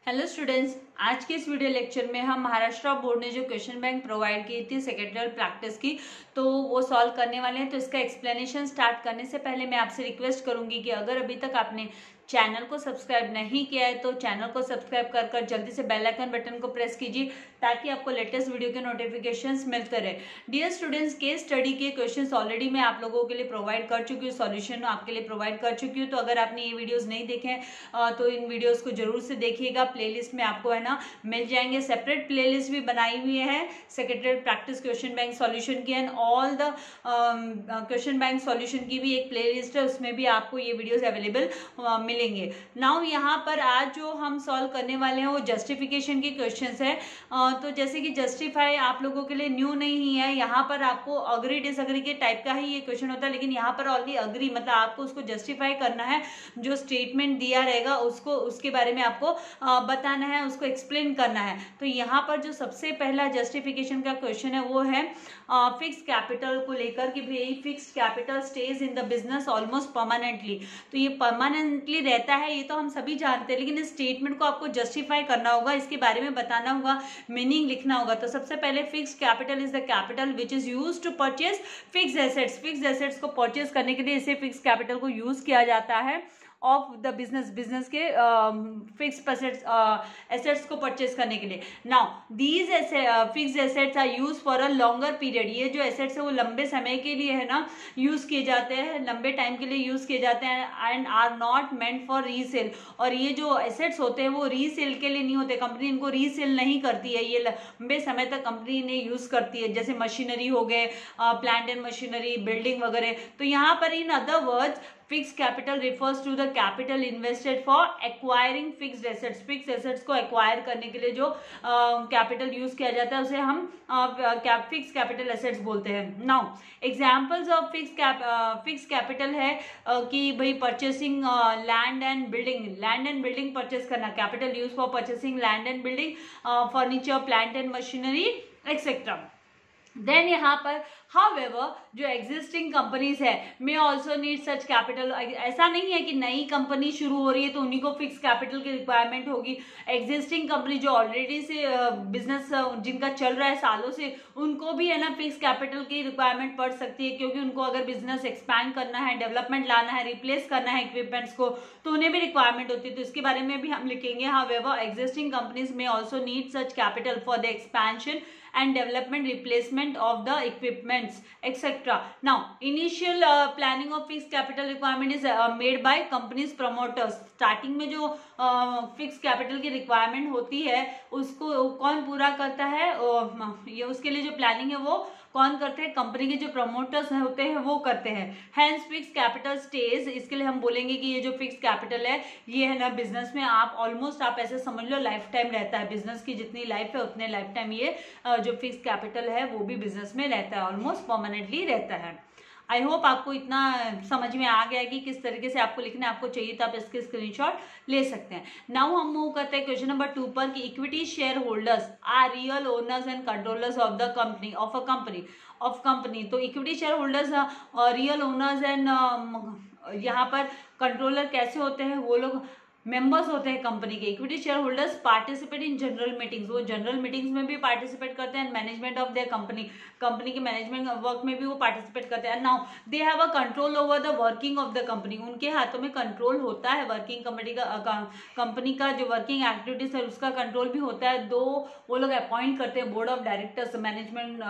Hello students, आज के इस वीडियो लेक्चर में हम महाराष्ट्र बोर्ड ने जो क्वेश्चन बैंक प्रोवाइड की थी सेक्रेटरियल प्रैक्टिस की, तो वो सॉल्व करने वाले हैं। तो इसका एक्सप्लेनेशन स्टार्ट करने से पहले मैं आपसे रिक्वेस्ट करूंगी कि अगर अभी तक आपने चैनल को सब्सक्राइब नहीं किया है तो चैनल को सब्सक्राइब कर जल्दी से बेल आइकन बटन को प्रेस कीजिए ताकि आपको लेटेस्ट वीडियो के नोटिफिकेशंस मिलते रहे। डियर स्टूडेंट्स, केस स्टडी के क्वेश्चंस ऑलरेडी मैं आप लोगों के लिए प्रोवाइड कर चुकी हूँ, सॉल्यूशन आपके लिए प्रोवाइड कर चुकी हूँ। तो अगर आपने ये वीडियोस नहीं देखे हैं तो इन वीडियोस को जरूर से देखिएगा। प्लेलिस्ट में आपको है ना मिल जाएंगे, सेपरेट प्लेलिस्ट भी बनाई हुई है secretarial practice question bank solution की, and all the question bank solution की भी एक प्लेलिस्ट है, उसमें भी आपको ये वीडियोस अवेलेबल मिलेंगे। नाउ यहाँ पर आज जो हम सॉल्व करने वाले हैं वो जस्टिफिकेशन के क्वेश्चंस है। तो जैसे कि जस्टिफाई आप लोगों के लिए न्यू नहीं है, यहाँ पर आपको अग्री डिसअग्री के टाइप का ही ये क्वेश्चन होता है, लेकिन यहाँ पर ऑलरेडी अग्री मतलब आपको उसको जस्टिफाई करना है, जो स्टेटमेंट दिया रहेगा उसको उसके बारे में आपको बताना है, उसको एक्सप्लेन करना है। तो यहाँ पर जो सबसे पहला जस्टिफिकेशन का क्वेश्चन है वो है फिक्स कैपिटल को लेकर कि भाई fix capital stage in the business almost permanently. तो ये परमानेंटली रहता है ये तो हम सभी जानते हैं, लेकिन इस स्टेटमेंट को आपको जस्टिफाई करना होगा, इसके बारे में बताना होगा, मीनिंग लिखना होगा। तो सबसे पहले fix capital is the capital which is used to purchase fix assets. Fix assets को परचेज करने के लिए इसे फिक्स कैपिटल को यूज किया जाता है ऑफ द बिजनेस के फिक्स एसेट्स को परचेज करने के लिए। Now these fix assets are use for a longer period. ये जो एसेट्स है वो लंबे समय के लिए है ना यूज किए जाते हैं, लंबे टाइम के लिए यूज किए जाते हैं, and are not meant for resale. और ये जो एसेट्स होते हैं वो रीसेल के लिए नहीं होते, कंपनी इनको रीसेल नहीं करती है, ये लंबे समय तक कंपनी इन्हें यूज करती है, जैसे मशीनरी हो गए, प्लांट एंड मशीनरी, बिल्डिंग वगैरह। तो यहाँ पर in other words fix capital refers to the capital invested for acquiring fixed assets. Fix assets को एक्वायर करने के लिए जो कैपिटल यूज किया जाता है उसे हम फिक्स कैपिटल एसेट्स बोलते हैं। Now examples of fix capital है कि भाई purchasing land and building purchase करना, capital use for purchasing land and building, furniture, plant and machinery etcetera. Then यहाँ पर however जो एग्जिस्टिंग कंपनीज है may also need such capital. ऐसा नहीं है कि नई कंपनी शुरू हो रही है तो उन्हीं को फिक्स कैपिटल की रिक्वायरमेंट होगी। एग्जिस्टिंग कंपनी जो ऑलरेडी से बिजनेस जिनका चल रहा है सालों से, उनको भी है ना फिक्स कैपिटल की रिक्वायरमेंट पड़ सकती है, क्योंकि उनको अगर बिजनेस एक्सपैंड करना है, डेवलपमेंट लाना है, रिप्लेस करना है इक्विपमेंट्स को, तो उन्हें भी रिक्वायरमेंट होती है। तो इसके बारे में भी हम लिखेंगे however existing companies may also need such capital for the expansion and development, replacement of the equipments etc. Now initial planning of fixed capital requirement is made by companies promoters. Starting में जो fix capital की requirement होती है उसको कौन पूरा करता है, ये उसके लिए जो प्लानिंग है वो कौन करते हैं, कंपनी के जो प्रमोटर्स होते हैं वो करते हैं। हैंस फिक्स कैपिटल स्टेज, इसके लिए हम बोलेंगे कि ये जो फिक्स कैपिटल है ये है ना बिजनेस में आप ऑलमोस्ट आप ऐसे समझ लो लाइफ टाइम रहता है। बिजनेस की जितनी लाइफ है उतने लाइफ टाइम ये जो फिक्स कैपिटल है वो भी बिजनेस में रहता है, ऑलमोस्ट परमानेंटली रहता है। आई होप आपको इतना समझ में आ गया कि किस तरीके से आपको लिखना है, आपको चाहिए तो आप इसके स्क्रीनशॉट ले सकते हैं। नाउ हम मूव करते हैं क्वेश्चन नंबर 2 पर कि equity share holders are real owners and controllers of the company of a company. तो equity share holders real owners and यहाँ पर कंट्रोलर कैसे होते हैं, वो लोग मेंबर्स होते हैं कंपनी के। Equity share holders participate in general meetings, वो जनरल मीटिंग्स में भी पार्टिसिपेट करते हैं, मैनेजमेंट ऑफ देयर कंपनी के मैनेजमेंट वर्क में भी वो पार्टिसिपेट करते हैं। Now they have a control over the working of the company, उनके हाथों में कंट्रोल होता है वर्किंग कंपनी का जो वर्किंग एक्टिविटीज है उसका कंट्रोल भी होता है। दो वो लोग अपॉइंट करते हैं, बोर्ड ऑफ डायरेक्टर्स मैनेजमेंट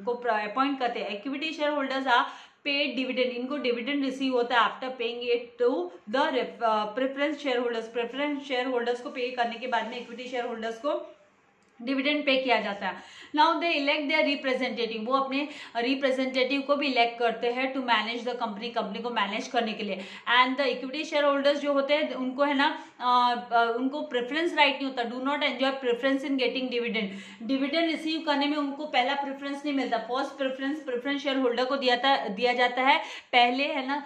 को अपॉइंट करते हैं। Equity share holders are paid dividend, इनको डिविडेंड रिसीव होता है after paying it to the preference share holders को पे करने के बाद में इक्विटी शेयर होल्डर्स को डिविडेंड पे किया जाता है। Now they elect their representative, वो अपने रिप्रेजेंटेटिव को भी इलेक्ट करते हैं टू मैनेज द कंपनी को मैनेज करने के लिए। And the equity share holders जो होते हैं उनको है ना उनको प्रेफरेंस राइट नहीं होता, do not enjoy preference in getting dividend receive करने में उनको पहला प्रेफरेंस नहीं मिलता। फर्स्ट प्रेफरेंस शेयर होल्डर को दिया जाता है, पहले है ना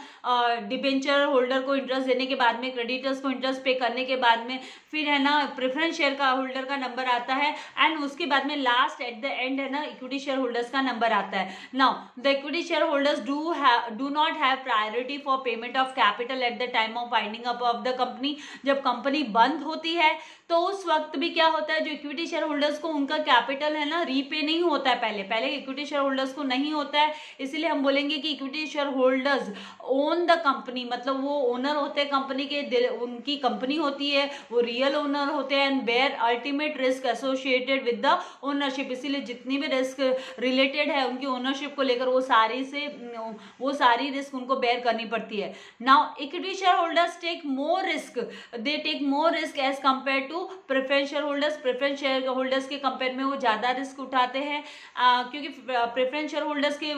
डिबेंचर होल्डर को इंटरेस्ट देने के बाद में, क्रेडिटर्स को इंटरेस्ट पे करने के बाद में, फिर है ना प्रेफरेंस शेयर का होल्डर का नंबर आता है, एंड उसके बाद में लास्ट एट द एंड है ना इक्विटी शेयर होल्डर्स का नंबर आता है। Now the equity share holders do not have priority for payment of capital at the time of winding up of the company. जब company बंद होती है तो उस वक्त भी क्या होता है, जो इक्विटी शेयर होल्डर्स को उनका कैपिटल है ना रीपे नहीं होता है, पहले इक्विटी शेयर होल्डर्स को नहीं होता है, इसलिए हम बोलेंगे कि equity share holders own the company, मतलब वो ओनर होते हैं कंपनी के, उनकी कंपनी होती है, वो रियल ओनर होते हैं, and bear ultimate risk associated with the ownership, इसीलिए जितनी भी रिस्क रिलेटेड है उनकी ओनरशिप को लेकर वो सारी रिस्क उनको बेयर करनी पड़ती है। Now equity share holders take more risk, they take more risk as compare to preference share holders, preference share holders के कंपेयर में वो ज्यादा रिस्क उठाते हैं, क्योंकि प्रेफरेंस शेयर होल्डर्स के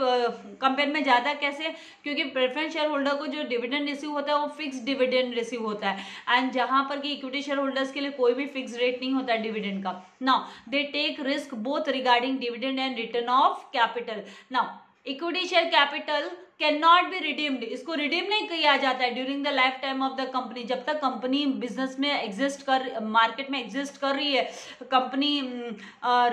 कंपेयर में ज्यादा कैसे, क्योंकि प्रेफरेंस शेयर होल्डर को जो डिविडेंड रिसीव होता है वो फिक्स डिविडेंड रिसीव होता है, एंड जहां पर कि इक्विटी शेयर होल्डर्स के लिए कोई भी फिक्स रेट नहीं होता डिविडेंड का। Now they take risk both regarding dividend and return of capital. Now equity share capital can not be redeemed, इसको रिडीम नहीं किया जाता है during the life time of the company, जब तक कंपनी बिजनेस में एग्जिस्ट कर, मार्केट में एग्जिस्ट कर रही है, कंपनी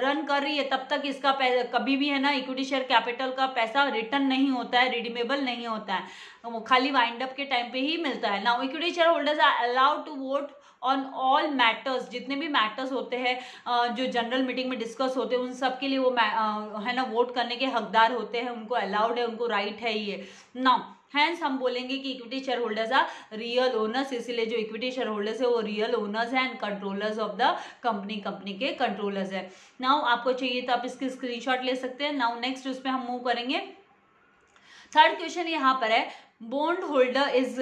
रन कर रही है, तब तक इसका कभी भी है ना इक्विटी शेयर कैपिटल का पैसा रिटर्न नहीं होता है, रिडीमेबल नहीं होता है, वो खाली वाइंड अप के टाइम पे ही मिलता है। Now equity share holders are allowed to vote on all matters, जितने भी मैटर्स होते हैं जो जनरल मीटिंग में डिस्कस होते हैं उन सब के लिए वो है ना वोट करने के हकदार होते हैं, उनको अलाउड है, उनको राइट है ये। नाउ हैंस हम बोलेंगे कि equity share holders are real owners, इसीलिए जो इक्विटी शेयर होल्डर्स है वो रियल ओनर्स हैं and controllers of the company के कंट्रोलर्स है। नाउ आपको चाहिए तो आप इसकी स्क्रीनशॉट ले सकते हैं। नाउ नेक्स्ट उस पर हम मूव करेंगे। थर्ड क्वेश्चन यहाँ पर है, bond holder is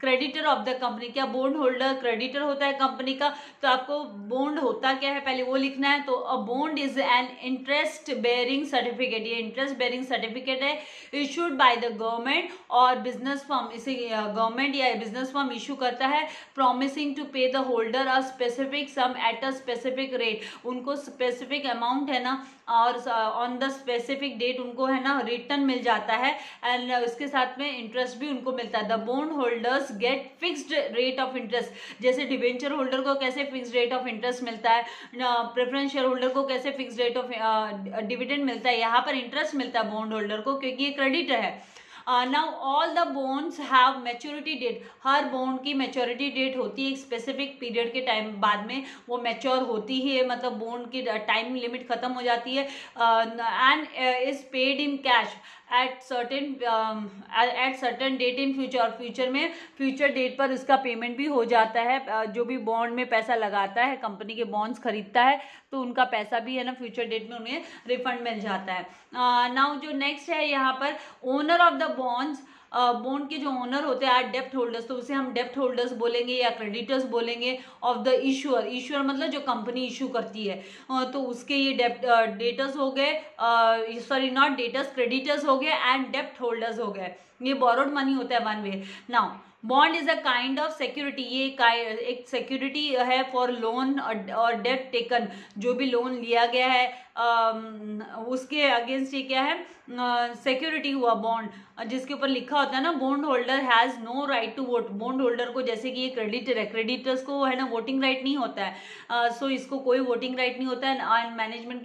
creditor of the company, क्या बॉन्ड होल्डर क्रेडिटर होता है कंपनी का? तो आपको बॉन्ड होता क्या है पहले वो लिखना है। तो a bond is an interest bearing certificate, ये इंटरेस्ट बेयरिंग सर्टिफिकेट है इशूड बाय द गवर्नमेंट और बिजनेस फर्म, इसे गवर्नमेंट या बिजनेस फर्म इशू करता है, promising to pay the holder a specific sum at a specific rate, उनको specific amount है ना और ऑन द स्पेसिफिक डेट उनको है ना रिटर्न मिल जाता है, एंड उसके साथ में इंटरेस्ट भी उनको मिलता है। The bond holders get fixed rate of interest, जैसे डिवेंचर होल्डर को कैसे फिक्स्ड रेट ऑफ इंटरेस्ट मिलता है, प्रेफरेंस शेयर होल्डर को कैसे फिक्स्ड रेट ऑफ डिविडेंड मिलता है, यहाँ पर इंटरेस्ट मिलता है बॉन्ड होल्डर को क्योंकि ये क्रेडिटर है। Now all the bonds have maturity date, हर बॉन्ड की मैच्योरिटी डेट होती है, एक स्पेसिफिक पीरियड के टाइम बाद में वो मैच्योर होती है, मतलब बॉन्ड की टाइम लिमिट खत्म हो जाती है, and is paid in cash at certain date in future, और फ्यूचर में फ्यूचर डेट पर उसका पेमेंट भी हो जाता है। जो भी बॉन्ड में पैसा लगाता है, कंपनी के बॉन्ड्स खरीदता है तो उनका पैसा भी है ना फ्यूचर डेट में उन्हें रिफंड मिल जाता है। नाउ जो नेक्स्ट है यहाँ पर, owner of the bonds, bond के जो ओनर होते हैं आर डेप्ट होल्डर्स, तो उसे हम डेप्ट होल्डर्स बोलेंगे या क्रेडिटर्स बोलेंगे ऑफ द इशूअर, इशूअर मतलब जो कंपनी इशू करती है, तो उसके ये डेटर्स हो गए, सॉरी नॉट डेटर्स, क्रेडिटर्स हो गए एंड डेप्ट होल्डर्स हो गए, ये बोरोड मनी होता है one way. Now bond is a kind of security, ये एक सिक्योरिटी है फॉर लोन और डेट टेकन, जो भी लोन लिया गया है उसके अगेंस्ट ये क्या है, सिक्योरिटी हुआ बॉन्ड, जिसके ऊपर लिखा होता है ना bond holder has no right to vote, bond holder को जैसे कि ये क्रेडिटर है, क्रेडिटर्स को है ना वोटिंग राइट नहीं होता है, सो इसको कोई वोटिंग राइट नहीं होता है, एंड मैनेजमेंट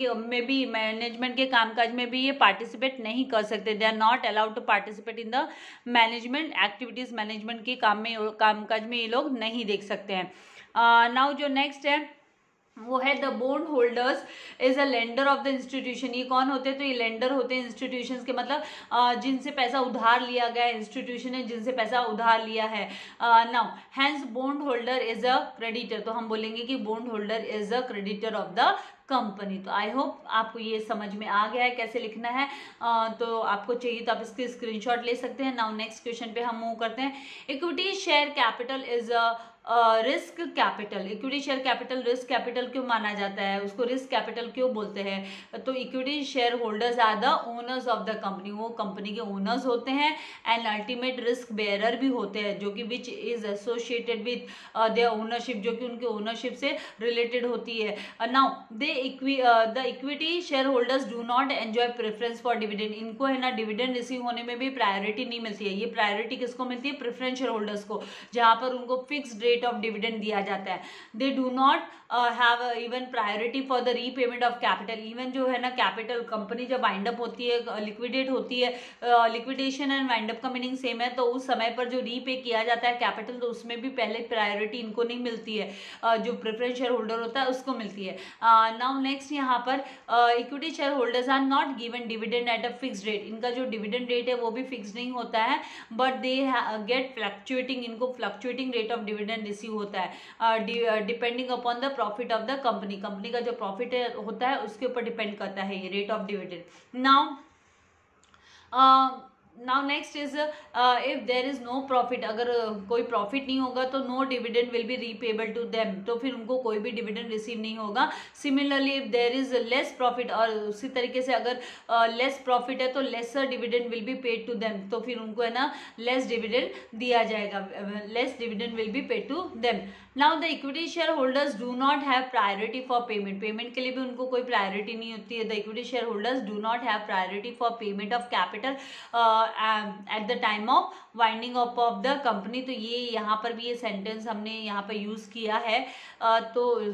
के कामकाज में भी ये पार्टिसिपेट नहीं कर सकते, they are not allowed to participate in the management activities, management के कामकाज में ये लोग नहीं देख सकते हैं। नाउ जो नेक्स्ट है वो है the bond holders is a lender of the institution, ये कौन होते हैं? तो ये लेंडर होते हैं इंस्टीट्यूशंस के, मतलब जिनसे पैसा उधार लिया गया है, इंस्टीट्यूशन है जिनसे पैसा उधार लिया है। Now hence bond holder is a creditor, तो हम बोलेंगे कि bond holder is a creditor of the company. तो आई होप आपको ये समझ में आ गया है कैसे लिखना है, तो आपको चाहिए तो आप इसकी स्क्रीनशॉट ले सकते हैं। नाउ नेक्स्ट क्वेश्चन पे हम मूव करते हैं। Equity share capital is risk capital, equity share capital risk capital क्यों माना जाता है, उसको रिस्क कैपिटल क्यों बोलते हैं? तो equity share holders are the owners of the company, वो कंपनी के ओनर्स होते हैं एंड अल्टीमेट रिस्क बेयरर भी होते हैं, जो कि which is associated with their ownership, जो कि उनके ओनरशिप से रिलेटेड होती है। Now the equity share holders do not enjoy preference for dividend, इनको है ना डिविडेंड रिसीव होने में भी प्रायोरिटी नहीं मिलती है, ये प्रायोरिटी किसको मिलती है? प्रेफरेंस शेयर होल्डर्स को, जहां पर उनको फिक्स्ड रेट ऑफ डिविडेंड दिया जाता है। They do not have even priority for the repayment of capital. Even जो है ना कैपिटल कंपनी जब वाइंड अप होती है, लिक्विडेट होती है, लिक्विडेशन एंड वाइंड अप का मीनिंग सेम है, तो उस समय पर जो रीपे किया जाता है कैपिटल, तो उसमें भी पहले प्रायोरिटी इनको नहीं मिलती है, जो प्रेफरेंस शेयर होल्डर होता है उसको मिलती है। नाउ नेक्स्ट यहाँ पर equity share holders are not given dividend at a fixed rate. इनका जो डिविडेंड रेट है वो भी फिक्स नहीं होता है, बट दे गेट फ्लक्चुएटिंग, इनको fluctuating rate of dividend receive होता है depending upon the profit of the company. Company का जो प्रॉफिट होता है उसके ऊपर डिपेंड करता है ये rate of dividend. Now next is if there is no profit, अगर कोई प्रॉफिट नहीं होगा तो no dividend will be repayable to them, तो फिर उनको कोई भी डिविडेंड रिसीव नहीं होगा। Similarly if there is less profit, और उसी तरीके से अगर लेस प्रॉफिट है तो lesser dividend will be paid to them, तो फिर उनको है ना लेस डिविडेंड दिया जाएगा, less dividend will be paid to them. Now the equity share holders do not have priority for payment, payment के लिए भी उनको कोई प्रायोरिटी नहीं होती है। The equity share holders do not have priority for payment of capital at the time of winding up of the company. तो ये यहाँ पर भी ये सेंटेंस हमने यहाँ पर यूज किया है, तो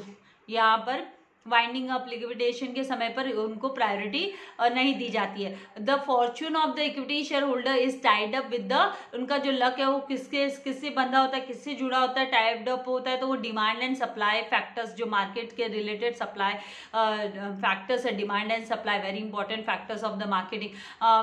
यहाँ पर वाइंडिंग अप लिक्विडेशन के समय पर उनको प्रायोरिटी नहीं दी जाती है। The Fortune of the equity share holder is tied up with the, उनका जो लक है वो किससे बंधा होता है, किससे जुड़ा होता है, टाइड अप होता है, तो वो डिमांड एंड सप्लाई फैक्टर्स, जो मार्केट के रिलेटेड सप्लाई फैक्टर्स है, demand and supply very important factors of the marketing,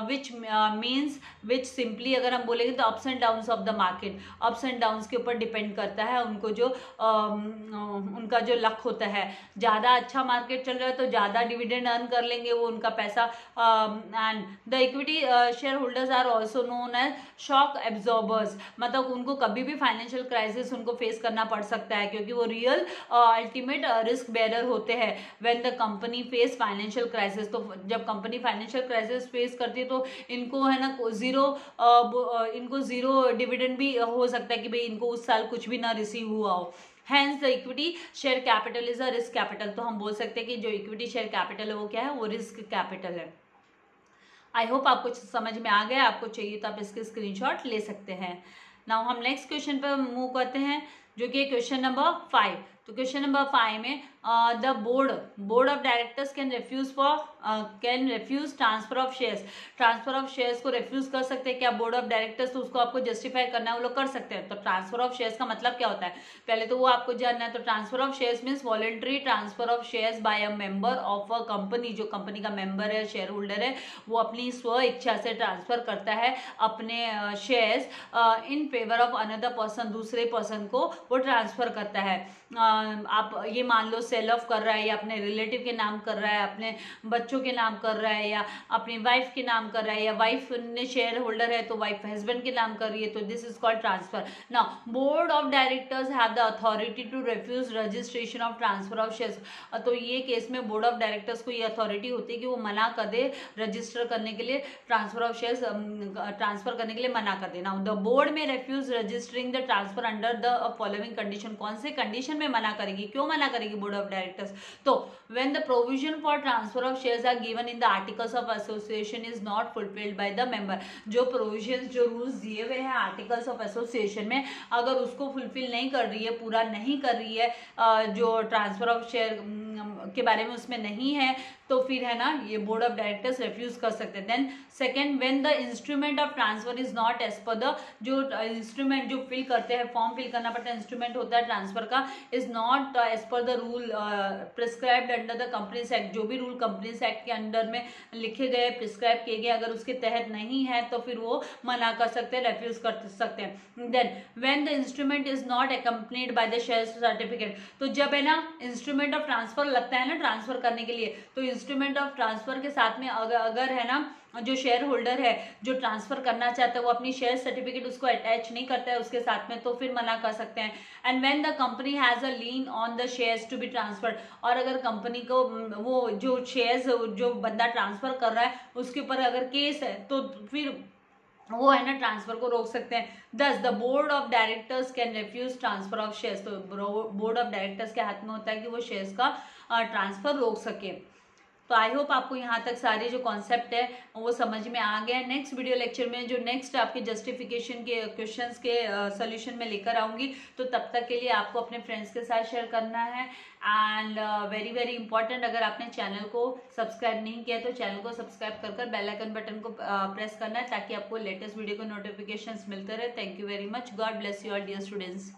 which means which simply अगर हम बोलेंगे तो ups and downs of the market, ups and downs के ऊपर डिपेंड करता है उनको जो उनका जो लक होता है। ज़्यादा अच्छा मार्केट चल रहा है तो ज्यादा डिविडेंड अर्न कर लेंगे वो उनका पैसा। And the equity share holders are also known as shock absorbers, मतलब उनको कभी भी फाइनेंशियल क्राइसिस उनको फेस करना पड़ सकता है, क्योंकि वो रियल अल्टीमेट रिस्क बेरर होते हैं when the company face financial crisis. तो जब कंपनी फाइनेंशियल क्राइसिस फेस करती है तो इनको है ना जीरो डिविडेंड भी हो सकता है कि भाई इनको उस साल कुछ भी ना रिसीव हुआ हो। Hence the equity share capital is a risk capital, तो हम बोल सकते हैं कि जो इक्विटी शेयर कैपिटल है वो क्या है, वो रिस्क कैपिटल है। आई होप आपको समझ में आ गया, आपको चाहिए तो आप इसके स्क्रीनशॉट ले सकते हैं। नाउ हम नेक्स्ट क्वेश्चन पर मूव करते हैं, जो कि क्वेश्चन नंबर 5। तो क्वेश्चन नंबर 5 में the board of directors can refuse transfer of shares. Transfer of shares को रिफ्यूज कर सकते हैं क्या बोर्ड ऑफ डायरेक्टर्स, तो उसको आपको जस्टिफाई करना है, वो लोग कर सकते हैं। तो ट्रांसफर ऑफ शेयर्स का मतलब क्या होता है पहले तो वो आपको जानना है। तो transfer of shares means voluntary transfer of shares by a member of a company. जो कंपनी का मेंबर है, शेयर होल्डर है, वो अपनी स्व इच्छा से ट्रांसफर करता है अपने shares in favour of another person, दूसरे पर्सन को वो ट्रांसफर करता है। आप ये मान लो सेल ऑफ कर रहा है, या अपने रिलेटिव के नाम कर रहा है, अपने बच्चों के नाम कर रहा है, या अपनी वाइफ के नाम कर रहा है, या वाइफ ने शेयर होल्डर है तो वाइफ हस्बैंड के नाम कर रही है, तो this is called transfer. Now board of directors have the authority to refuse registration of transfer of shares. तो ये केस में बोर्ड ऑफ डायरेक्टर्स को ये अथॉरिटी होती है कि वो मना कर दे रजिस्टर करने के लिए, ट्रांसफर ऑफ शेयर्स ट्रांसफर करने के लिए मना कर देना। The board may refuse registering the transfer under the following condition. कौन से कंडीशन में मना करेगी, क्यों मना करेगी बोर्ड ऑफ डायरेक्टर्स? तो when the provision for transfer of shares are given in the articles of association is not fulfilled by the member. जो प्रोविजंस, जो रूल्स दिए हुए हैं आर्टिकल्स ऑफ एसोसिएशन में, अगर उसको फुलफिल नहीं कर रही है, पूरा नहीं कर रही है, जो ट्रांसफर ऑफ शेयर के बारे में उसमें नहीं है, तो फिर है ना ये बोर्ड ऑफ डायरेक्टर्स रिफ्यूज कर सकते हैं। Then second, when the instrument of transfer is not as per the, जो इंस्ट्रूमेंट जो फिल करते हैं, फॉर्म फिल करना पड़ता है, इंस्ट्रूमेंट होता है ट्रांसफर का, is not as per the rule prescribed under the companies act. जो भी रूल कंपनीज एक्ट के अंडर में लिखे गए, प्रिस्क्राइब किए गए, अगर उसके तहत नहीं है तो फिर वो मना कर सकते हैं, रिफ्यूज कर सकते हैं। Then when the instrument is not accompanied by the share certificate. तो जब है ना इंस्ट्रूमेंट ऑफ ट्रांसफर लगता है ना ट्रांसफर करने के लिए, तो इंस्ट्रूमेंट ऑफ ट्रांसफर के साथ में अगर है ना जो शेयर होल्डर है जो ट्रांसफर करना चाहता है वो अपनी शेयर सर्टिफिकेट उसको अटैच नहीं करता है उसके साथ में, तो फिर मना कर सकते हैं। And when the company has a lien on the shares to be transferred. और अगर कंपनी को वो जो शेयर्स जो बंदा ट्रांसफर कर रहा है उसके ऊपर अगर केस है तो फिर वो है ना ट्रांसफर को रोक सकते हैं। Thus the board of directors can refuse transfer of shares. तो बोर्ड ऑफ डायरेक्टर्स के हाथ में होता है कि वो शेयर्स का ट्रांसफर रोक सके। तो आई होप आपको यहाँ तक सारे जो कॉन्सेप्ट है वो समझ में आ गया। नेक्स्ट वीडियो लेक्चर में जो नेक्स्ट आपके जस्टिफिकेशन के क्वेश्चंस के सोल्यूशन में लेकर आऊंगी, तो तब तक के लिए आपको अपने फ्रेंड्स के साथ शेयर करना है। एंड वेरी वेरी इंपॉर्टेंट, अगर आपने चैनल को सब्सक्राइब नहीं किया तो चैनल को सब्सक्राइब कर बेल आइकन बटन को प्रेस करना है, ताकि आपको लेटेस्ट वीडियो के नोटिफिकेशंस मिलते रहे। Thank you very much. God bless you all dear students.